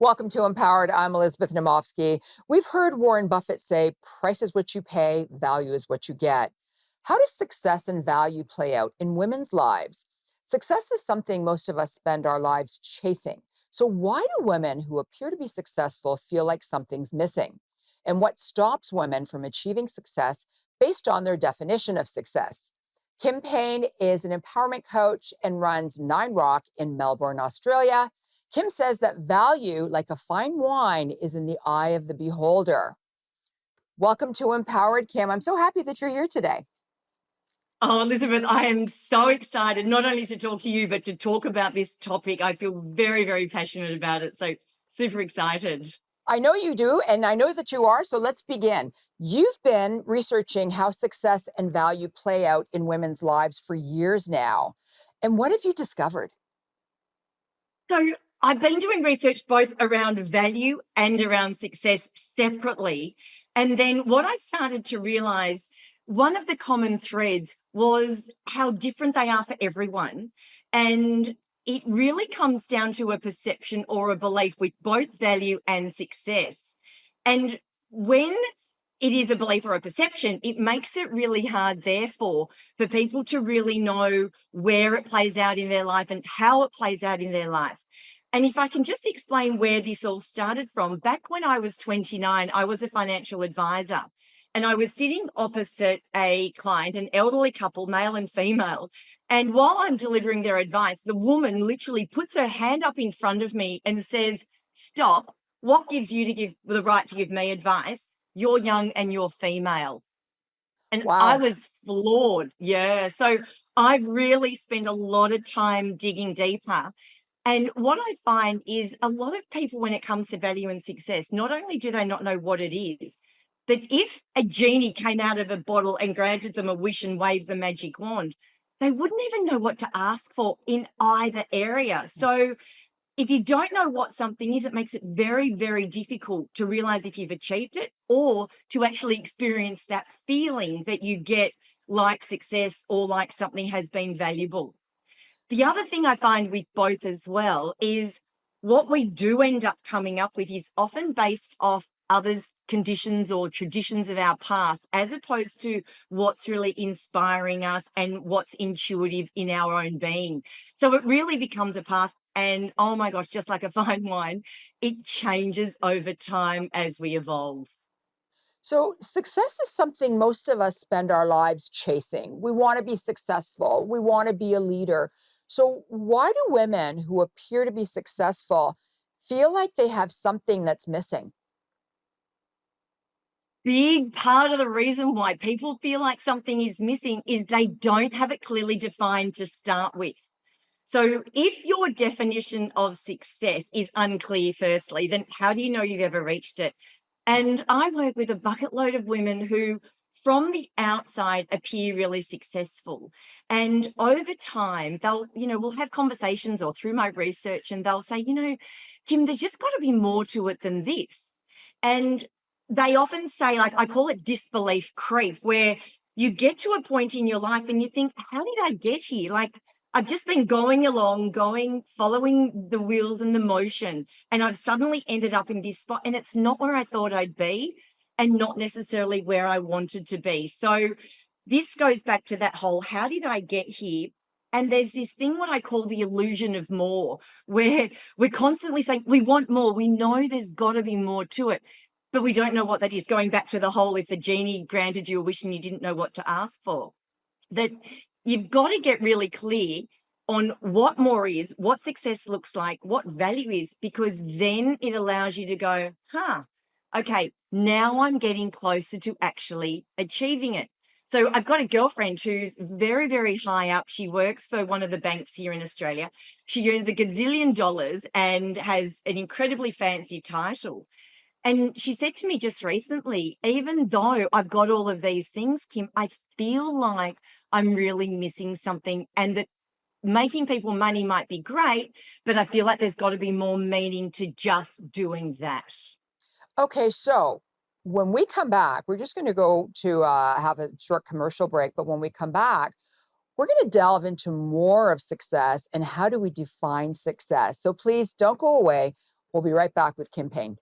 Welcome to Empowered. I'm Elizabeth Namofsky. We've heard Warren Buffett say, price is what you pay, value is what you get. How does success and value play out in women's lives? Success is something most of us spend our lives chasing. So why do women who appear to be successful feel like something's missing? And what stops women from achieving success based on their definition of success? Kim Payne is an empowerment coach and runs Nine Rock in Melbourne, Australia. Kim says that value, like a fine wine, is in the eye of the beholder. Welcome to Empowered, Kim. I'm so happy that you're here today. Oh, Elizabeth, I am so excited not only to talk to you, but to talk about this topic. I feel very, very passionate about it. So super excited. I know you do, and I know that you are, so let's begin. You've been researching how success and value play out in women's lives for years now. And what have you discovered? So I've been doing research both around value and around success separately. And then what I started to realize, one of the common threads was how different they are for everyone. And it really comes down to a perception or a belief with both value and success. And when it is a belief or a perception, it makes it really hard, therefore, for people to really know where it plays out in their life and how it plays out in their life. And if I can just explain where this all started from, back when I was 29, I was a financial advisor and I was sitting opposite a client, an elderly couple, male and female. And while I'm delivering their advice, the woman literally puts her hand up in front of me and says, "Stop. What gives you to give the right to give me advice? You're young and you're female." And I Wow. was floored. Yeah. So I've really spent a lot of time digging deeper. And what I find is a lot of people, when it comes to value and success, not only do they not know what it is, that if a genie came out of a bottle and granted them a wish and waved the magic wand, they wouldn't even know what to ask for in either area. So if you don't know what something is, it makes it very, very difficult to realize if you've achieved it or to actually experience that feeling that you get like success or like something has been valuable. The other thing I find with both as well is what we do end up coming up with is often based off others' conditions or traditions of our past, as opposed to what's really inspiring us and what's intuitive in our own being. So it really becomes a path. And oh my gosh, just like a fine wine, it changes over time as we evolve. So, success is something most of us spend our lives chasing. We want to be successful, we want to be a leader. So, why do women who appear to be successful feel like they have something that's missing? Big part of the reason why people feel like something is missing is they don't have it clearly defined to start with. So, if your definition of success is unclear, firstly, then how do you know you've ever reached it? And I work with a bucket load of women who, from the outside, appear really successful. And over time, we'll have conversations or through my research, and they'll say, Kim, there's just got to be more to it than this. And they often say, like, I call it disbelief creep, where you get to a point in your life and you think, how did I get here? Like, I've just been going along, following the wheels and the motion, and I've suddenly ended up in this spot, and it's not where I thought I'd be, and not necessarily where I wanted to be. So this goes back to that whole, how did I get here? And there's this thing, what I call the illusion of more, where we're constantly saying we want more. We know there's got to be more to it, but we don't know what that is. Going back to the whole, if the genie granted you a wish and you didn't know what to ask for, that you've got to get really clear on what more is, what success looks like, what value is, because then it allows you to go, okay, now I'm getting closer to actually achieving it. So I've got a girlfriend who's very, very high up. She works for one of the banks here in Australia. She earns a gazillion dollars and has an incredibly fancy title. And she said to me just recently, even though I've got all of these things, Kim, I feel like I'm really missing something, and that making people money might be great, but I feel like there's got to be more meaning to just doing that. Okay, so when we come back, we're just going to go to have a short commercial break. But when we come back, we're going to delve into more of success and how do we define success. So please don't go away. We'll be right back with Kim Payne.